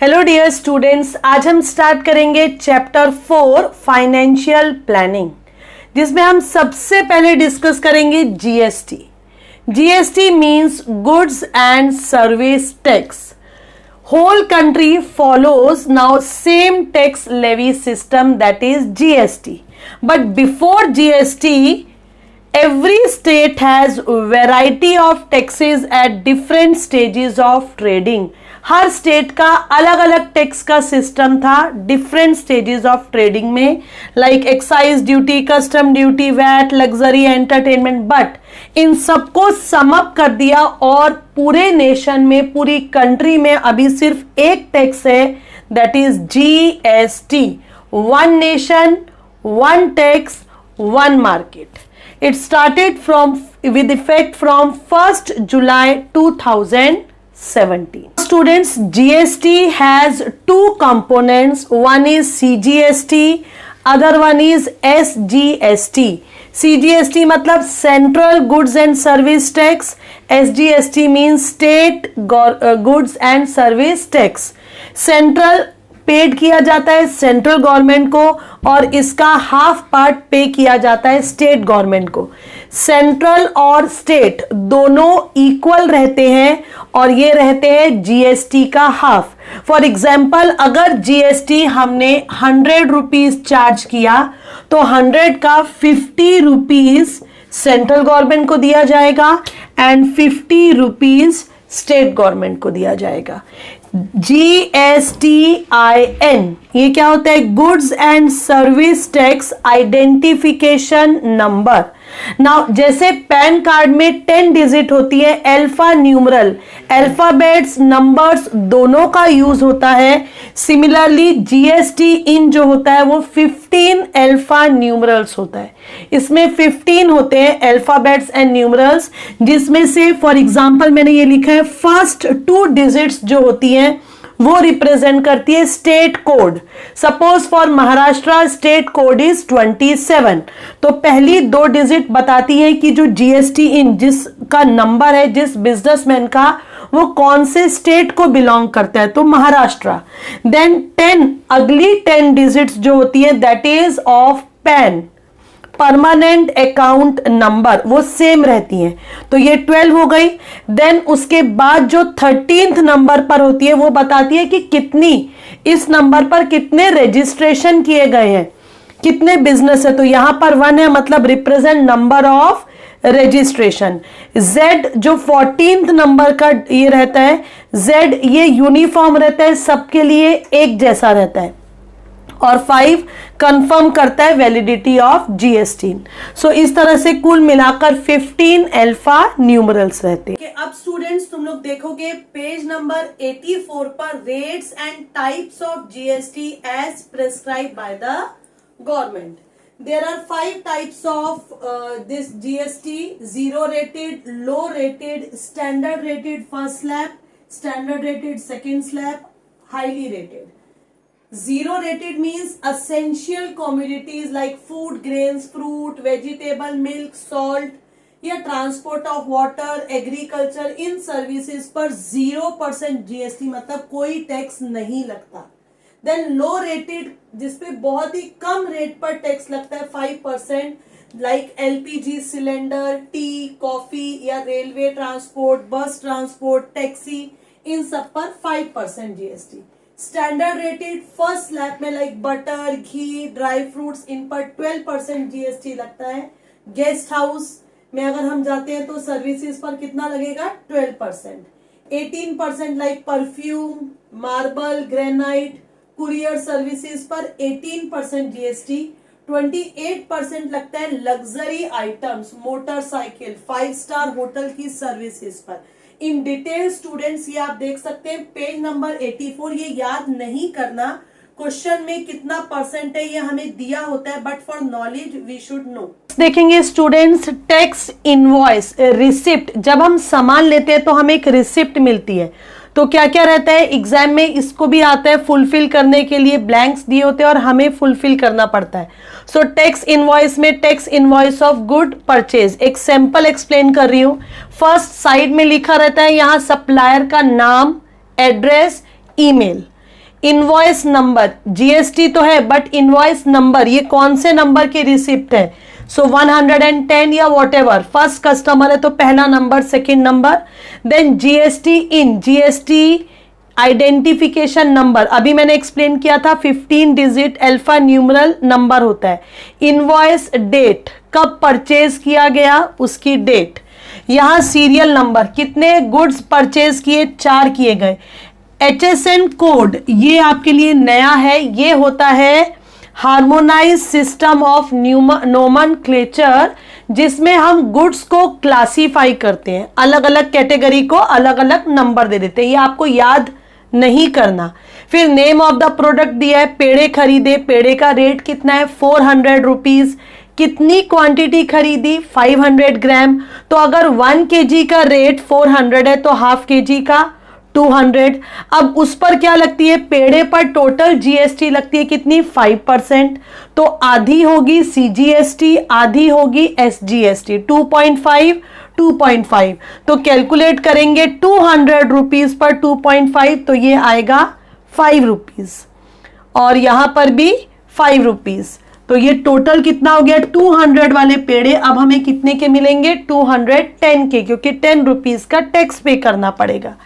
Hello dear students, आज हम start करेंगे चैप्टर 4 फाइनेंशियल प्लानिंग, जिसमें हम सबसे पहले डिस्कस करेंगे GST. GST means goods and service tax. Whole country follows now same tax levy system, that is GST, but before GST every state has variety of taxes at different stages of trading. हर state का अलग अलग tax का system था different stages of trading में, like excise duty, custom duty, VAT, luxury, entertainment. But इन सबको sum up कर दिया और पूरे नेशन में, पूरी कंट्री में अभी सिर्फ एक टैक्स है, that is GST, one nation, one tax, one market. It started with effect from 1st July 2017. Students, GST has two components. One is CGST, other one is SGST. CGST मतलब Central Goods and Service Tax. SGST means State Goods and Service Tax. Central paid किया जाता है central government को और इसका half part पे किया जाता है स्टेट गवर्नमेंट को. सेंट्रल और स्टेट दोनों इक्वल रहते हैं और ये रहते हैं जीएसटी का हाफ. फॉर एग्जाम्पल, अगर जीएसटी हमने 100 रुपीज चार्ज किया तो 100 का 50 रुपीज सेंट्रल गवर्नमेंट को दिया जाएगा एंड 50 रुपीज स्टेट गवर्नमेंट को दिया जाएगा. GSTIN ये क्या होता है? Goods and service tax identification number. Now जैसे पैन कार्ड में 10 डिजिट होती है, अल्फा न्यूमरल, अल्फाबेट्स, नंबर्स दोनों का यूज होता है. सिमिलरली जीएसटी इन जो होता है वो 15 अल्फा न्यूमरल्स होता है. इसमें 15 होते हैं अल्फाबेट्स एंड न्यूमरल्स, जिसमें से फॉर एग्जांपल मैंने ये लिखा है फर्स्ट 2 डिजिट्स जो होती हैं वो रिप्रेजेंट करती है state code. Suppose for Maharashtra state code is 27, तो पहली 2 डिजिट बताती है कि जो जीएसटी इन जिसका नंबर है, जिस बिजनेसमैन का, वो कौन से स्टेट को बिलोंग करता है, तो महाराष्ट्र. देन 10 अगली 10 डिजिट्स जो होती है that is of pan, permanent account number, वो सेम रहती हैं, तो ये 12 हो गई. देन उसके बाद जो 13th नंबर पर होती है वो बताती है कि कितनी, इस नंबर पर कितने रजिस्ट्रेशन किए गए हैं, कितने बिजनेस है, तो यहां पर 1 है, मतलब represent number of registration. Z जो 14th नंबर का ये रहता है, Z ये यूनिफॉर्म रहता है, सबके लिए एक जैसा रहता है. और 5 कंफर्म करता है वैलिडिटी ऑफ जीएसटी. सो इस तरह से कुल मिलाकर 15 अल्फा न्यूमरल्स रहते हैं. अब स्टूडेंट्स तुम लोग देखोगे पेज नंबर 84 पर rates and types of GST as prescribe by the government. There are 5 types of this GST: 0 rated, low rated, standard rated first slab, standard rated second slab, highly rated. Zero rated means essential commodities like food, grains, fruit, vegetable, milk, salt या transport of water, agriculture, in services पर 0% GST, मतलब कोई tax नहीं लगता. Then low rated जिसपे बहुत ही कम rate पर tax लगता है 5%, like LPG cylinder, T, coffee या रेलवे ट्रांसपोर्ट, बस ट्रांसपोर्ट, टैक्सी, इन सब पर 5% GST. Standard rated first slab में लाइक बटर, घी, ड्राई फ्रूट्स, इन पर 12% जीएसटी लगता है. गेस्ट हाउस में अगर हम जाते हैं तो सर्विसेज पर कितना लगेगा? 12%. 18% like perfume, marble, granite, courier services पर 18% जीएसटी. 28% लगता है luxury items, motorcycle, 5 star hotel की सर्विसेज पर. इन डिटेल स्टूडेंट्स ये आप देख सकते हैं पेज नंबर 84. ये याद नहीं करना क्वेश्चन में कितना परसेंट है, ये हमें दिया होता है, but for knowledge we should know. देखेंगे स्टूडेंट्स, टैक्स इनवॉइस, रिसिप्ट. जब हम सामान लेते हैं तो हमें एक रिसिप्ट मिलती है, तो क्या क्या रहता है एग्जाम में, इसको भी आता है फुलफिल करने के लिए, ब्लैंक्स दिए होते हैं और हमें फुलफिल करना पड़ता है. सो टैक्स इनवॉइस में tax invoice of good purchase, एक सैंपल एक्सप्लेन कर रही हूं. फर्स्ट साइड में लिखा रहता है यहाँ सप्लायर का नाम, address, email. Invoice number, GST तो है बट इनवॉइस नंबर ये कौन से नंबर की रिसिप्ट है? सो 110 या वॉट एवर, फर्स्ट कस्टमर है तो पहला नंबर, second number. Then GST in, GST identification number, अभी मैंने एक्सप्लेन किया था 15 डिजिट अल्फा न्यूमरल नंबर होता है। इनवॉइस डेट, कब परचेज किया गया उसकी डेट। यहां सीरियल नंबर, कितने गुड्स परचेज किए, 4 किए गए। HSN कोड, ये आपके लिए नया है, ये होता है हार्मोनाइज सिस्टम ऑफ नोमेनक्लेचर, जिसमें हम गुड्स को क्लासीफाई करते हैं, अलग अलग कैटेगरी को अलग अलग नंबर दे देते हैं, ये आपको याद नहीं करना। फिर नेम ऑफ द प्रोडक्ट दिया है, पेड़े खरीदे, पेड़े का रेट कितना है 400 रुपीज, कितनी क्वांटिटी खरीदी 500 ग्राम, तो अगर 1 kg का रेट 400 है तो हाफ kg का 200। अब उस पर क्या लगती है, पेड़े पर टोटल जीएसटी लगती है कितनी 5%, तो आधी होगी सीजीएसटी, आधी होगी एसजीएसटी, 2.5 तो कैलकुलेट करेंगे 200 रुपीज पर 2.5 तो ये आएगा 5 रुपीज, और यहां पर भी 5 रुपीज, तो ये टोटल कितना हो गया 200 वाले पेड़े अब हमें कितने के मिलेंगे 210 के, क्योंकि 10 रुपीज का टैक्स पे करना पड़ेगा।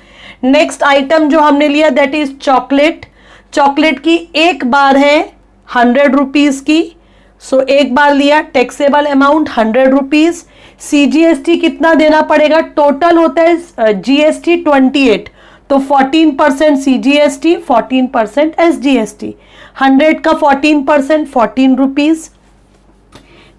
नेक्स्ट आइटम जो हमने लिया दैट इज चॉकलेट, चॉकलेट की एक बार है 100 रुपीज की, सो एक बार लिया, टैक्सेबल अमाउंट 100 रुपीज। सीजीएसटी कितना देना पड़ेगा, टोटल होता है जीएसटी 28, तो 14% सीजीएसटी 14% एसजीएसटी, 100 का 14% 14 रुपीज।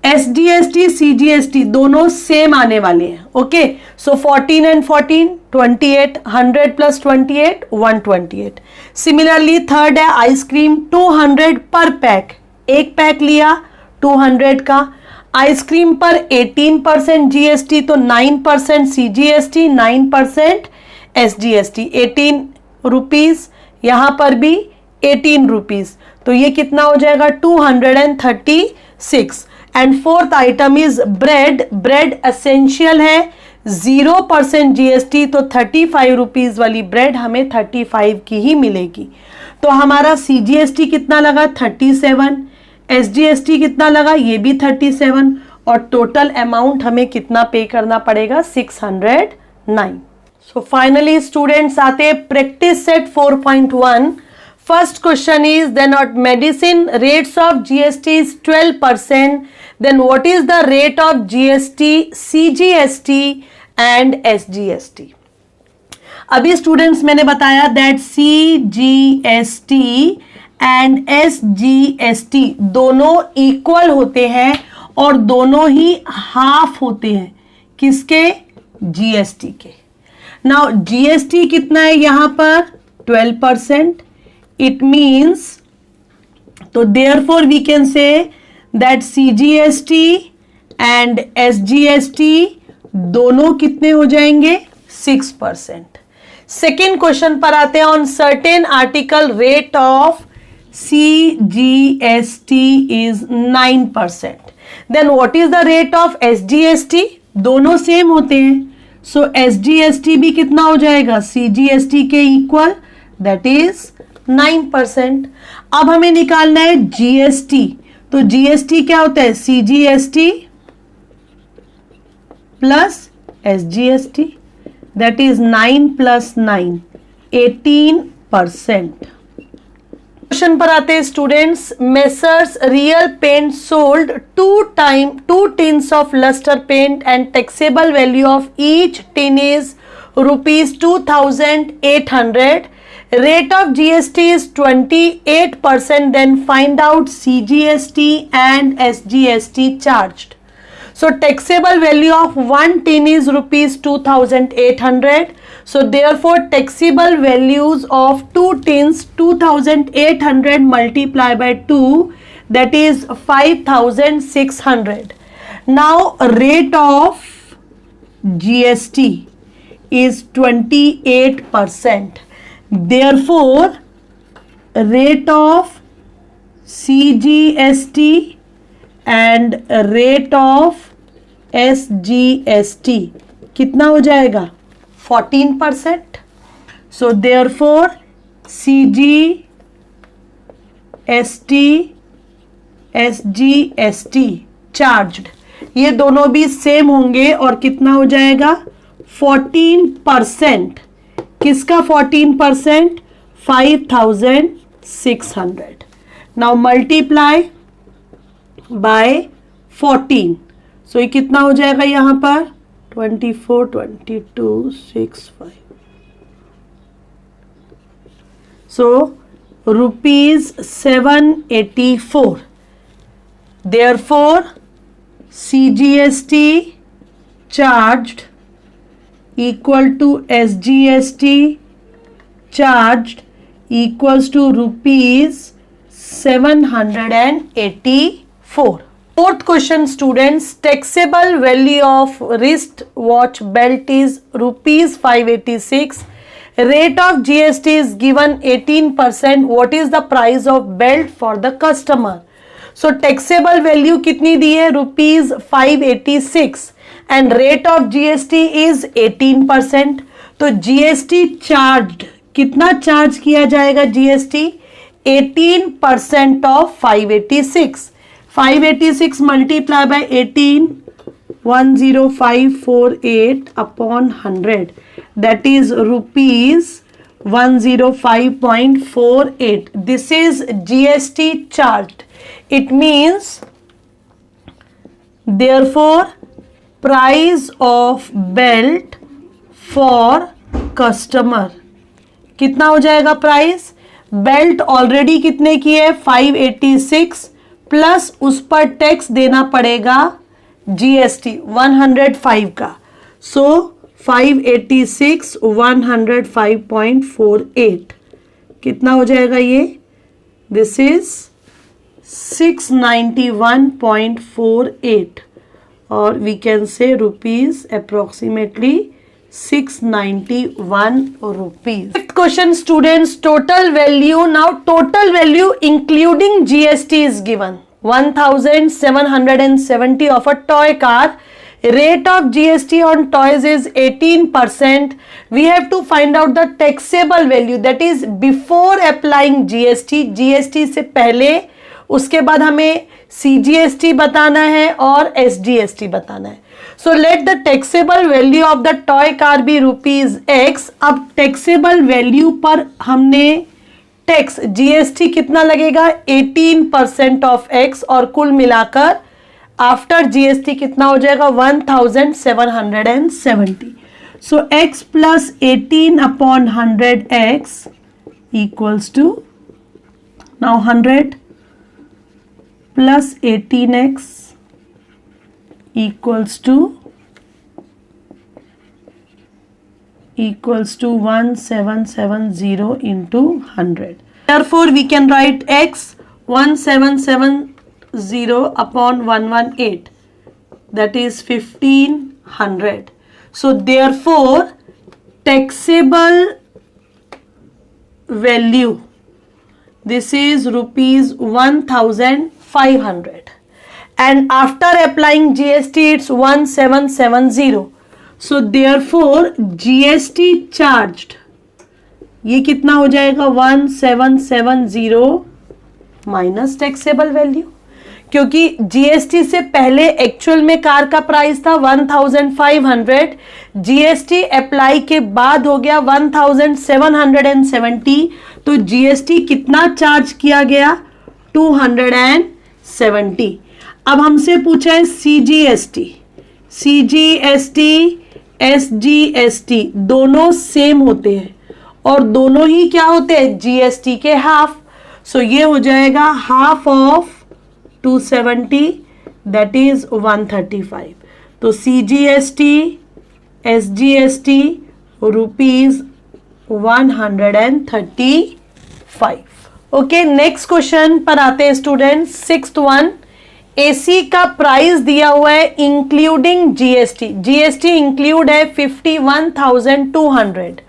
एसडीएसटी सीजीएसटी दोनों सेम आने वाले हैं, okay, so 14 and 14 28, 100 plus 28 128। Similarly third है आइसक्रीम 200 पर पैक, एक पैक लिया 200 का, आइसक्रीम पर 18% जीएसटी तो 9% सीजीएसटी 9% एसजीएसटी, 18 रुपीज, यहां पर भी 18 रुपीज, तो ये कितना हो जाएगा 236। And fourth item is bread, bread essential है 0% जीएसटी, तो 35 रुपीज वाली ब्रेड हमें 35 की ही मिलेगी। तो हमारा सीजीएसटी कितना लगा 37, एसजीएसटी कितना लगा ये भी 37, और टोटल अमाउंट हमें कितना पे करना पड़ेगा 609। सो फाइनली स्टूडेंट्स आते हैं practice set 4.1। First question is, then at medicine rates of GST is 12%, then what is the rate of GST, CGST and SGST? अभी स्टूडेंट्स मैंने बताया that CGST and SGST दोनों इक्वल होते हैं और दोनों ही हाफ होते हैं, किसके, GST के। नाउ GST कितना है यहां पर 12%, it means, so therefore we can say that CGST and SGST दोनों कितने हो जाएंगे 6%। सेकेंड क्वेश्चन पर आते हैं, on certain article rate of CGST is 9%, then what is the rate of SGST? दोनों सेम होते हैं, सो SGST भी कितना हो जाएगा CGST के इक्वल, दैट इज 9%। अब हमें निकालना है जीएसटी, तो जीएसटी क्या होता है CGST plus SGST, that is 9 plus 9 18%। Question पर आते हैं students, messrs real paint sold 2 tins of lustre paint and taxable value of each tin is ₹2800, rate of GST is 28%, then find out CGST and SGST charged. So taxable value of 1 tin is ₹2800, so therefore taxable values of 2 tins 2800 multiply by 2, that is 5600. Now rate of GST is 28%. Therefore, rate of CGST and rate of SGST कितना हो जाएगा 14%. So therefore CGST SGST charged, ये दोनों भी same होंगे और कितना हो जाएगा 14%। किसका 14%? 5600। नाउ मल्टीप्लाई बाय 14, सो ये कितना हो जाएगा यहां पर 24, 22, 6, 5, सो ₹784। Therefore, CGST charged equal to SGST charged equals to ₹784. Fourth question, students. Taxable value of wrist watch belt is ₹586. Rate of GST is given 18%. What is the price of belt for the customer? So taxable value कितनी दी है? ₹586 and rate of GST is 18%. तो GST charged कितना charge किया जाएगा? GST 18% of 586. 586 multiply by 18, 10548 upon 100. That is ₹105.48. This is GST charged. It means, therefore, price of belt for customer कितना हो जाएगा? Price belt already कितने की है? 586 प्लस उस पर टैक्स देना पड़ेगा GST 105 का। सो 586 105.48 कितना हो जाएगा ये? दिस इज 691.48 और we can say rupees approximately 691 rupees. Fifth question, students. Total value. Now total value including GST is given 1770 of a toy car. Rate of GST on toys is 18%. We have to find out the taxable value, that is before applying GST. GST से पहले, उसके बाद हमें CGST बताना है और SGST बताना है. So let the taxable value of the toy car be ₹X. अब taxable value पर हमने टैक्स GST कितना लगेगा? 18% of X और कुल मिलाकर आफ्टर GST कितना हो जाएगा? 1770. So X plus 18 upon 100X equals to, now 100 plus 18X equals to 1770 into 100. Therefore, we can write X 1770 upon 118. That is 1500. So, therefore, taxable value, this is ₹1500. And after applying GST, it's 1770. So therefore GST charged, ये कितना हो जाएगा? 1770 minus taxable value, क्योंकि GST से पहले actual में car का price था 1500, GST अप्लाई के बाद हो गया 1770, तो GST कितना चार्ज किया गया? 270. अब हमसे पूछा है CGST, SGST दोनों सेम होते हैं और दोनों ही क्या होते हैं? GST के हाफ. सो ये हो जाएगा हाफ ऑफ 270, दैट इज 135. तो CGST SGST ₹135. Okay, next question पर आते हैं स्टूडेंट. 6th वन, AC का प्राइस दिया हुआ है इंक्लूडिंग GST इंक्लूड है 51,200.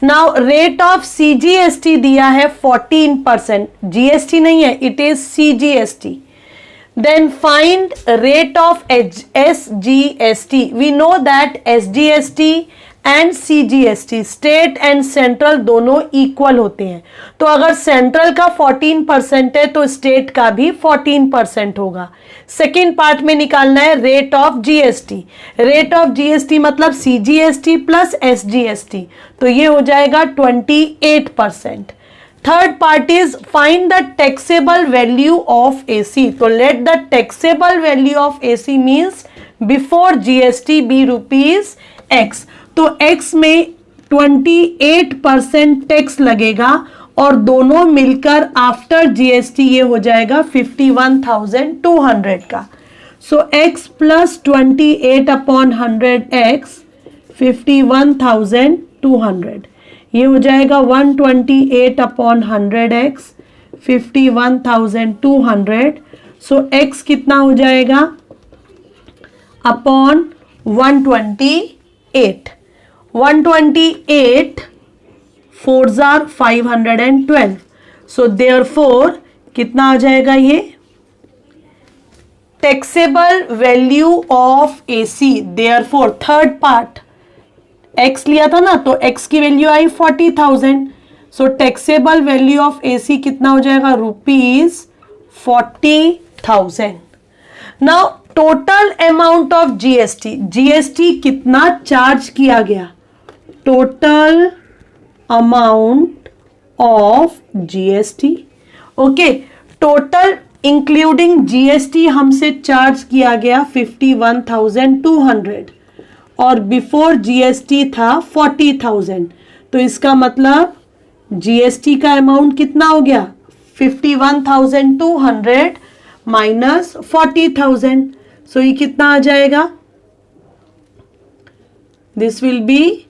नाउ रेट ऑफ CGST दिया है 14%, GST नहीं है, it is CGST. Then find rate of SGST. We know that SGST and CGST, state and central दोनों इक्वल होते हैं। तो अगर सेंट्रल का 14% है तो स्टेट का भी 14% होगा। सेकेंड पार्ट में निकालना है rate of GST. Rate of GST मतलब सीजीएसटी प्लस एसजीएसटी, तो ये हो जाएगा 28%। Third part is find the taxable value of AC. तो let the taxable value of AC means before GST be rupees X. तो x में 28% tax लगेगा और दोनों मिलकर आफ्टर जीएसटी ये हो जाएगा 51,200 का। सो x प्लस 28 अपॉन 100x 51,200, ये हो जाएगा 128 अपॉन 100x 51,200। सो x कितना हो जाएगा upon 128, 128 4s are 512। So therefore कितना आ जाएगा ये taxable value of AC. Therefore third part x लिया था ना, तो x की value I 40,000। So taxable value of AC कितना हो जाएगा ₹40,000। Now total amount of GST, GST कितना चार्ज किया गया, total amount of GST. Okay, total including GST हमसे चार्ज किया गया 51,200 और बिफोर जीएसटी था 40,000। तो इसका मतलब जीएसटी का अमाउंट कितना हो गया 51,200 माइनस 40,000। सो ये कितना आ जाएगा, this will be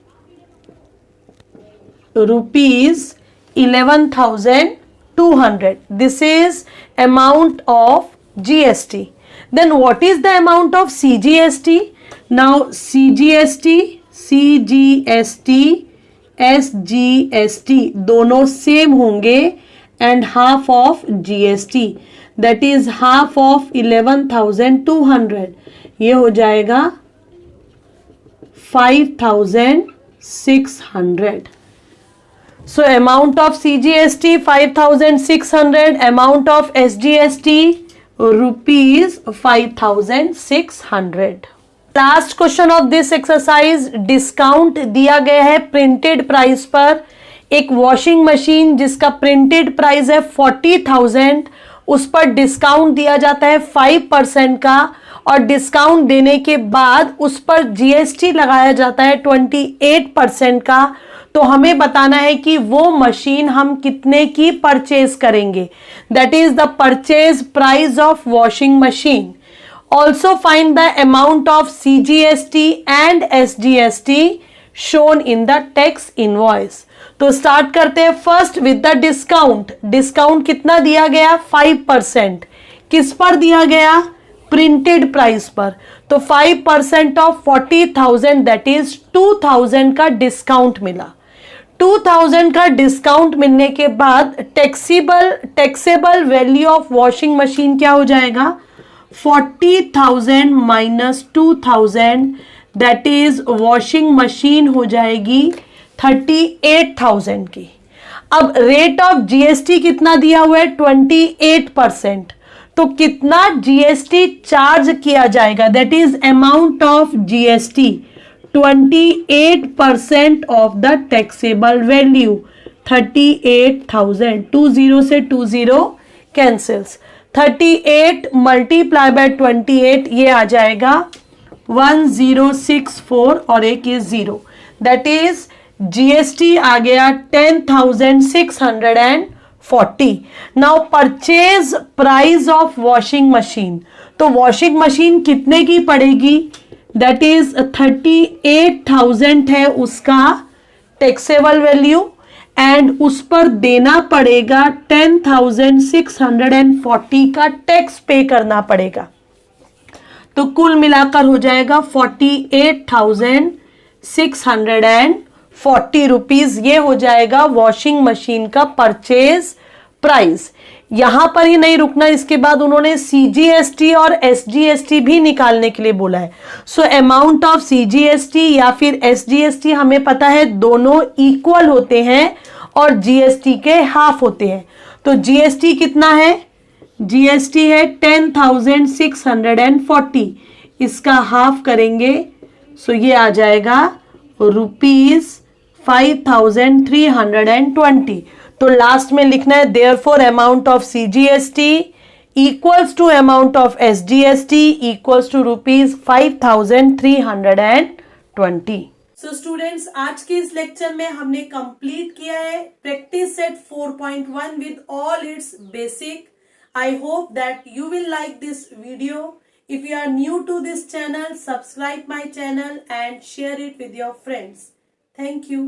₹11,200. This is amount of GST. Then what is the amount of CGST? Now CGST, SGST दोनों सेम होंगे and half of GST, that is half of 11,200, ये हो जाएगा 5,600. So amount of CGST 5,600, amount of SGST ₹5,600. Last question of this exercise, discount दिया गया है printed price पर। एक वॉशिंग मशीन जिसका प्रिंटेड प्राइस है 40,000, उस पर डिस्काउंट दिया जाता है 5% का और डिस्काउंट देने के बाद उस पर जीएसटी लगाया जाता है 28% का। तो हमें बताना है कि वो मशीन हम कितने की परचेज करेंगे, that is the purchase price of washing machine. Also find the amount of CGST and SGST shown in the tax invoice. तो स्टार्ट करते हैं first with the discount. Discount कितना दिया गया 5%, किस पर दिया गया, प्रिंटेड प्राइस पर। तो 5% ऑफ 40,000 दैट इज 2,000 का डिस्काउंट मिला। 2,000 का डिस्काउंट मिलने के बाद taxable value of washing machine क्या हो जाएगा 40,000 minus 2,000 that is washing machine हो जाएगी 38,000 की। अब रेट ऑफ जीएसटी कितना दिया हुआ है 28%, तो कितना जीएसटी चार्ज किया जाएगा, that is amount of GST 28% of the taxable value 38,000। 20 से 20 कैंसिल्स, 38 मल्टीप्लाई बाय 28 ये आ जाएगा 1064 और एक ये 0, दैट इज जीएसटी आ गया 10,640। Now purchase price of washing machine, तो वॉशिंग मशीन कितने की पड़ेगी, दैट इज 38,000 है उसका टैक्सेबल वैल्यू एंड उस पर देना पड़ेगा 10,640 का टैक्स पे करना पड़ेगा। तो कुल मिलाकर हो जाएगा 48,640 रुपीज। ये हो जाएगा वॉशिंग मशीन का परचेज प्राइस। यहां पर ही नहीं रुकना, इसके बाद उन्होंने CGST और SGST भी निकालने के लिए बोला है। सो अमाउंट ऑफ CGST या फिर SGST हमें पता है दोनों इक्वल होते हैं और GST के हाफ होते हैं। तो GST कितना है? GST है 10,640, इसका हाफ करेंगे सो ये आ जाएगा ₹5,320। तो लास्ट में लिखना है therefore amount of CGST equals to amount of SGST equals to ₹5,320। So students, आज के इस लेक्चर में हमने कंप्लीट किया है practice set 4.1 with all its basic. I hope that you will like this video. If you are new to this channel, subscribe my channel and share it with your friends. Thank you.